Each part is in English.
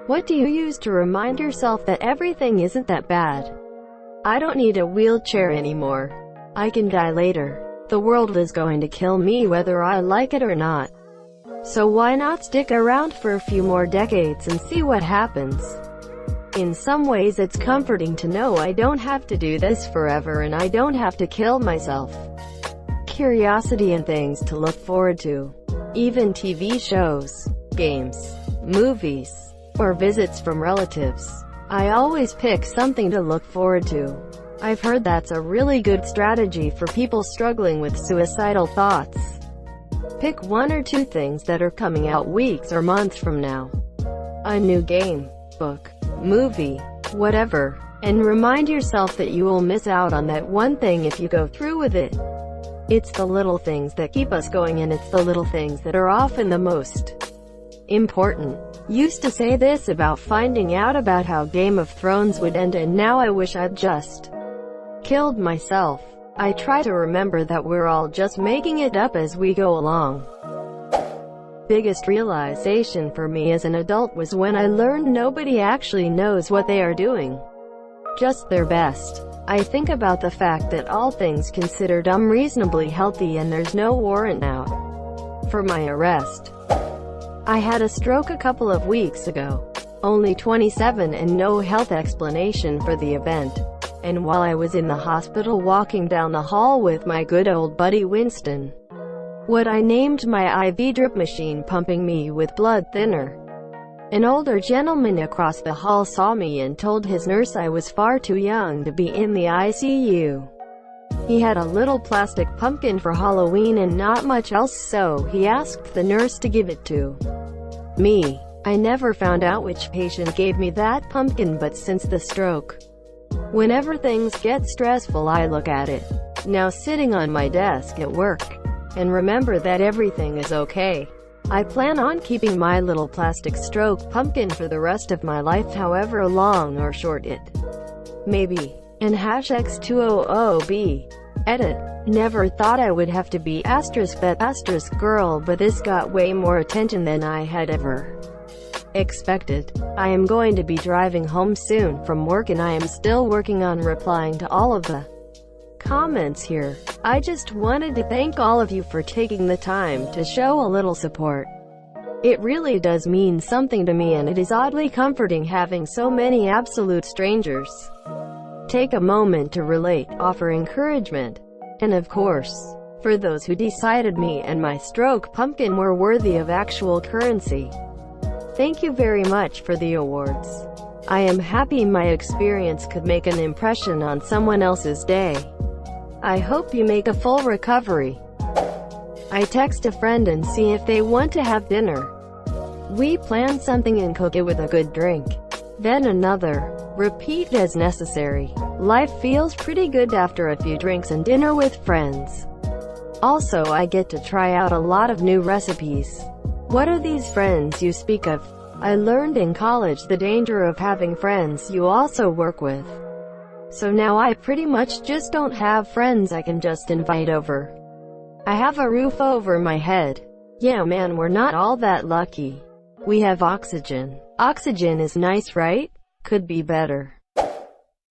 What do you use to remind yourself that everything isn't that bad? I don't need a wheelchair anymore. I can die later. The world is going to kill me whether I like it or not. So why not stick around for a few more decades and see what happens? In some ways it's comforting to know I don't have to do this forever and I don't have to kill myself. Curiosity and things to look forward to. Even TV shows, games, movies, or visits from relatives. I always pick something to look forward to. I've heard that's a really good strategy for people struggling with suicidal thoughts. Pick 1 or 2 things that are coming out weeks or months from now. A new game, book, movie, whatever, and remind yourself that you will miss out on that one thing if you go through with it. It's the little things that keep us going, and it's the little things that are often the most important. Used to say this about finding out about how Game of Thrones would end, and now I wish I'd just killed myself. I try to remember that we're all just making it up as we go along. Biggest realization for me as an adult was when I learned nobody actually knows what they are doing. Just their best. I think about the fact that all things considered I'm reasonably healthy and there's no warrant out for my arrest. I had a stroke a couple of weeks ago. Only 27 and no health explanation for the event. And while I was in the hospital walking down the hall with my good old buddy Winston, what I named my IV drip machine pumping me with blood thinner, an older gentleman across the hall saw me and told his nurse I was far too young to be in the ICU. He had a little plastic pumpkin for Halloween and not much else, so he asked the nurse to give it to me. I never found out which patient gave me that pumpkin, but since the stroke, whenever things get stressful I look at it, now sitting on my desk at work, and remember that everything is okay. I plan on keeping my little plastic stroke pumpkin for the rest of my life, however long or short it may be. And #X200B. Edit. Never thought I would have to be *that *girl, but this got way more attention than I had ever expected. I am going to be driving home soon from work and I am still working on replying to all of the comments here. I just wanted to thank all of you for taking the time to show a little support. It really does mean something to me, and it is oddly comforting having so many absolute strangers take a moment to relate, offer encouragement, and of course, for those who decided me and my stroke pumpkin were worthy of actual currency. Thank you very much for the awards. I am happy my experience could make an impression on someone else's day. I hope you make a full recovery. I text a friend and see if they want to have dinner. We plan something and cook it with a good drink. Then another. Repeat as necessary. Life feels pretty good after a few drinks and dinner with friends. Also, I get to try out a lot of new recipes. What are these friends you speak of? I learned in college the danger of having friends you also work with. So now I pretty much just don't have friends I can just invite over. I have a roof over my head. Yeah man, we're not all that lucky. We have oxygen. Oxygen is nice, right? Could be better.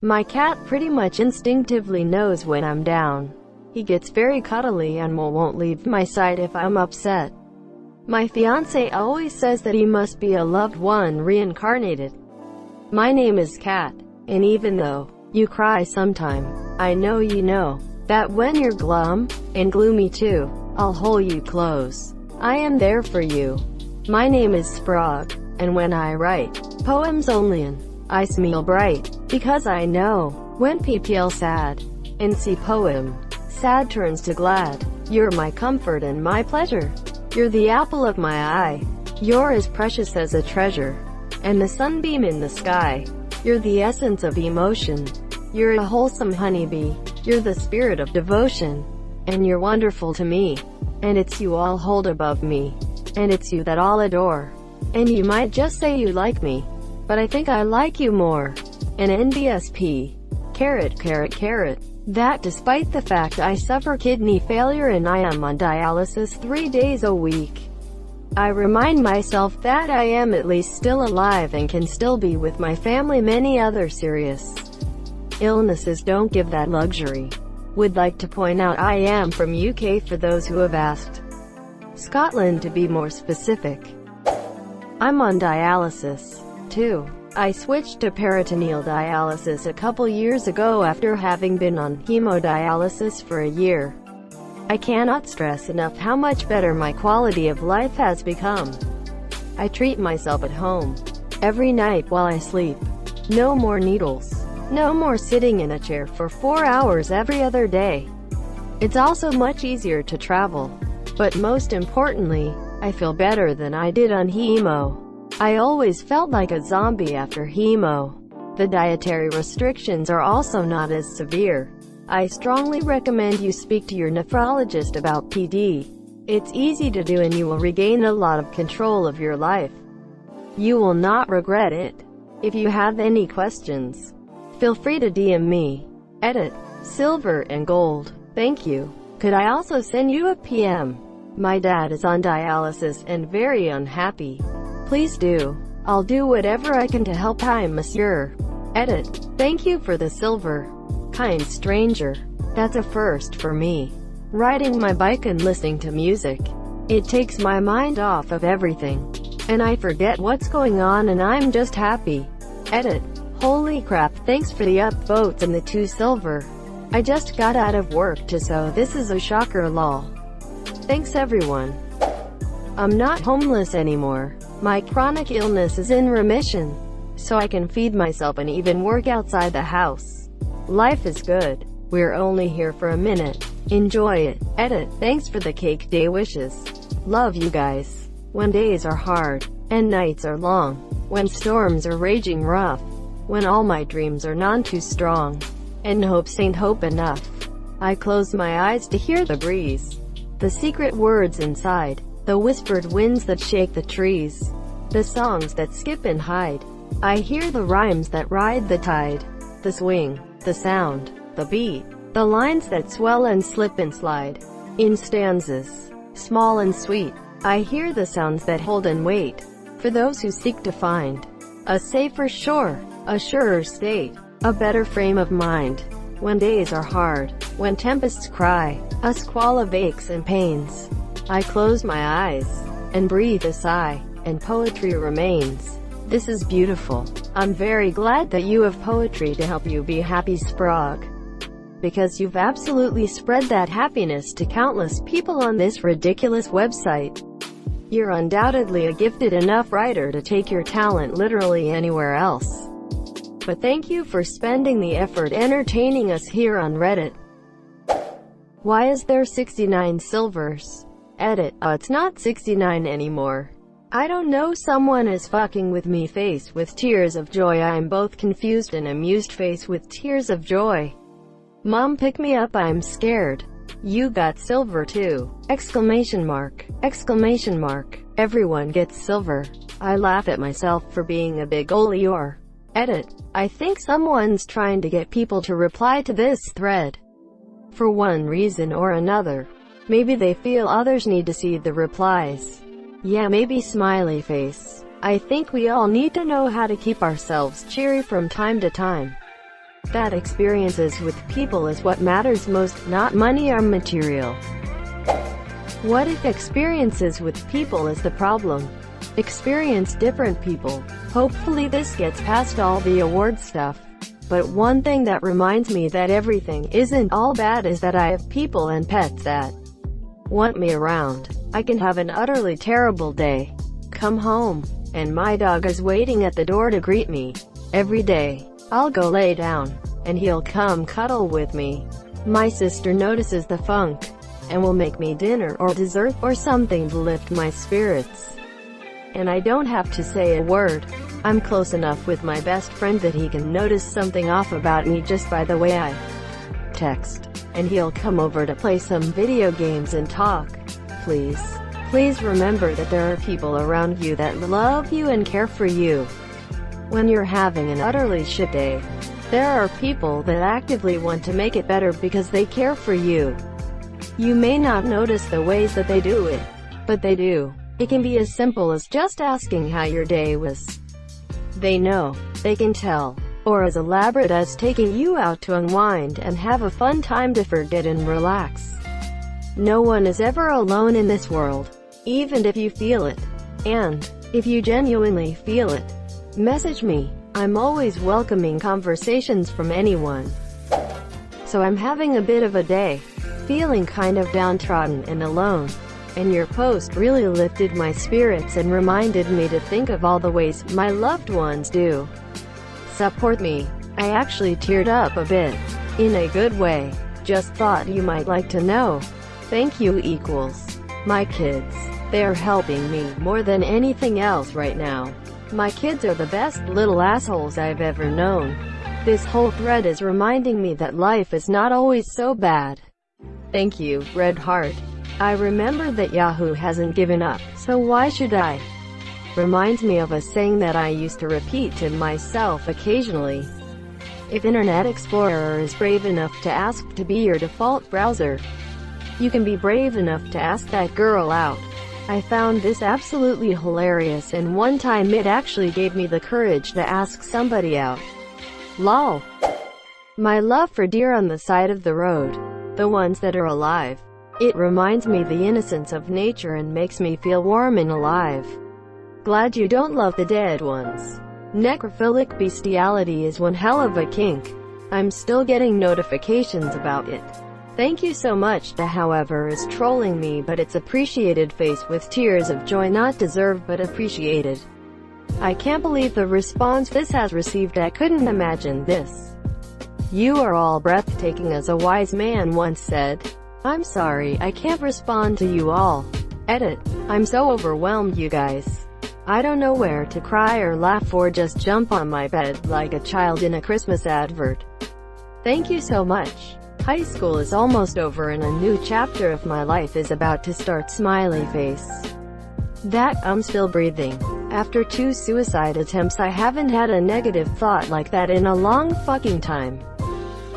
My cat pretty much instinctively knows when I'm down. He gets very cuddly and won't leave my side if I'm upset. My fiance always says that he must be a loved one reincarnated. My name is Cat, and even though you cry sometime, I know you know that when you're glum, and gloomy too, I'll hold you close. I am there for you. My name is Sprague, and when I write poems only, I smile bright, because I know when people sad, and see poem, sad turns to glad. You're my comfort and my pleasure. You're the apple of my eye. You're as precious as a treasure, and the sunbeam in the sky. You're the essence of emotion. You're a wholesome honeybee. You're the spirit of devotion, and you're wonderful to me. And it's you all hold above me, and it's you that all adore. And you might just say you like me, but I think I like you more. An NBSP. Carrot, carrot, carrot. That despite the fact I suffer kidney failure and I am on dialysis 3 days a week. I remind myself that I am at least still alive and can still be with my family. Many other serious illnesses don't give that luxury. Would like to point out I am from UK for those who have asked. Scotland to be more specific. I'm on dialysis, too. I switched to peritoneal dialysis a couple years ago after having been on hemodialysis for a year. I cannot stress enough how much better my quality of life has become. I treat myself at home every night while I sleep. No more needles. No more sitting in a chair for 4 hours every other day. It's also much easier to travel. But most importantly, I feel better than I did on hemo. I always felt like a zombie after hemo. The dietary restrictions are also not as severe. I strongly recommend you speak to your nephrologist about PD. It's easy to do and you will regain a lot of control of your life. You will not regret it. If you have any questions, feel free to DM me. Edit. Silver and gold. Thank you. Could I also send you a PM? My dad is on dialysis and very unhappy. Please do. I'll do whatever I can to help. Hi, Monsieur. Edit. Thank you for the silver. Kind stranger. That's a first for me. Riding my bike and listening to music. It takes my mind off of everything. And I forget what's going on and I'm just happy. Edit. Holy crap, thanks for the upvotes and the 2 silver. I just got out of work so this is a shocker lol. Thanks everyone. I'm not homeless anymore. My chronic illness is in remission, so I can feed myself and even work outside the house. Life is good. We're only here for a minute. Enjoy it. Edit. Thanks for the cake day wishes. Love you guys. When days are hard, and nights are long, when storms are raging rough, when all my dreams are none too strong, and hopes ain't hope enough, I close my eyes to hear the breeze, the secret words inside, the whispered winds that shake the trees, the songs that skip and hide. I hear the rhymes that ride the tide, the swing, the sound, the beat, the lines that swell and slip and slide, in stanzas, small and sweet. I hear the sounds that hold and wait, for those who seek to find a safer shore, a surer state, a better frame of mind. When days are hard, when tempests cry, a squall of aches and pains, I close my eyes, and breathe a sigh, and poetry remains. This is beautiful. I'm very glad that you have poetry to help you be happy, Sprague. Because you've absolutely spread that happiness to countless people on this ridiculous website. You're undoubtedly a gifted enough writer to take your talent literally anywhere else. But thank you for spending the effort entertaining us here on Reddit. Why is there 69 silvers? Edit. It's not 69 anymore. I don't know, someone is fucking with me. Face with tears of joy. I'm both confused and amused. Face with tears of joy. Mom, pick me up, I'm scared. You got silver too! Exclamation mark. Exclamation mark. Everyone gets silver. I laugh at myself for being a big ol' Eeyore. Edit. I think someone's trying to get people to reply to this thread. For one reason or another. Maybe they feel others need to see the replies. Yeah, maybe smiley face. I think we all need to know how to keep ourselves cheery from time to time. That experiences with people is what matters most, not money or material. What if experiences with people is the problem? Experience different people. Hopefully this gets past all the award stuff. But one thing that reminds me that everything isn't all bad is that I have people and pets that want me around. I can have an utterly terrible day, come home, and my dog is waiting at the door to greet me. Every day, I'll go lay down, and he'll come cuddle with me. My sister notices the funk, and will make me dinner or dessert or something to lift my spirits. And I don't have to say a word. I'm close enough with my best friend that he can notice something off about me just by the way I text. And he'll come over to play some video games and talk. Please remember that there are people around you that love you and care for you. When you're having an utterly shit day, there are people that actively want to make it better because they care for you. You may not notice the ways that they do it, but they do. It can be as simple as just asking how your day was. They know. They can tell. Or as elaborate as taking you out to unwind and have a fun time to forget and relax. No one is ever alone in this world, even if you feel it. And if you genuinely feel it, message me. I'm always welcoming conversations from anyone. So I'm having a bit of a day, feeling kind of downtrodden and alone. And your post really lifted my spirits and reminded me to think of all the ways my loved ones do support me. I actually teared up a bit. In a good way. Just thought you might like to know. Thank you equals. My kids. They're helping me more than anything else right now. My kids are the best little assholes I've ever known. This whole thread is reminding me that life is not always so bad. Thank you, Red Heart. I remember that Yahoo hasn't given up, so why should I? Reminds me of a saying that I used to repeat to myself occasionally. If Internet Explorer is brave enough to ask to be your default browser, you can be brave enough to ask that girl out. I found this absolutely hilarious, and one time it actually gave me the courage to ask somebody out. Lol. My love for deer on the side of the road. The ones that are alive. It reminds me the innocence of nature and makes me feel warm and alive. Glad you don't love the dead ones. Necrophilic bestiality is one hell of a kink. I'm still getting notifications about it. Thank you so much. The however is trolling me, but it's appreciated face with tears of joy, not deserved but appreciated. I can't believe the response this has received. I couldn't imagine this. You are all breathtaking, as a wise man once said. I'm sorry, I can't respond to you all. Edit. I'm so overwhelmed, you guys. I don't know where to cry or laugh or just jump on my bed like a child in a Christmas advert. Thank you so much. High school is almost over and a new chapter of my life is about to start. Smiley face. That, I'm still breathing. After 2 suicide attempts, I haven't had a negative thought like that in a long fucking time.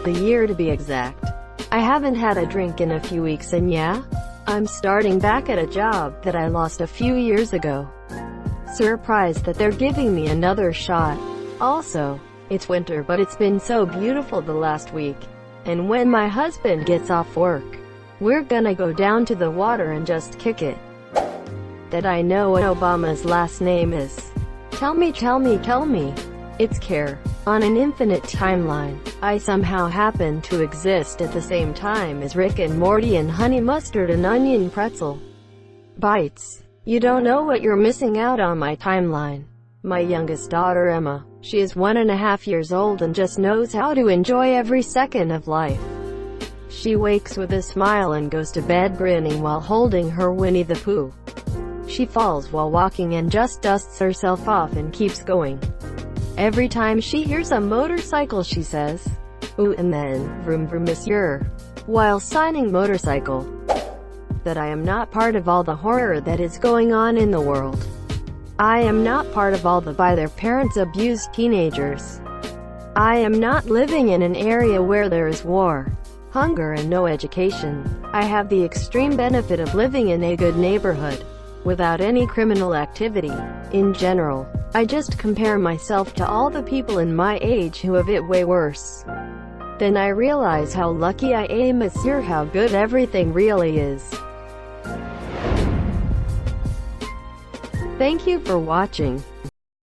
A year to be exact. I haven't had a drink in a few weeks, and yeah, I'm starting back at a job that I lost a few years ago. Surprised that they're giving me another shot. Also, it's winter, but it's been so beautiful the last week. And when my husband gets off work, we're gonna go down to the water and just kick it. That I know what Obama's last name is. Tell me. It's Care. On an infinite timeline, I somehow happen to exist at the same time as Rick and Morty and Honey Mustard and Onion Pretzel. Bites. You don't know what you're missing out on my timeline. My youngest daughter Emma, she is 1.5 years old and just knows how to enjoy every second of life. She wakes with a smile and goes to bed grinning while holding her Winnie the Pooh. She falls while walking and just dusts herself off and keeps going. Every time she hears a motorcycle she says, "Ooh," and then, "Vroom vroom monsieur," while signing motorcycle. That I am not part of all the horror that is going on in the world. I am not part of all the by their parents abused teenagers. I am not living in an area where there is war, hunger and no education. I have the extreme benefit of living in a good neighborhood, without any criminal activity. In general, I just compare myself to all the people in my age who have it way worse. Then I realize how lucky I am, monsieur, how good everything really is. Thank you for watching.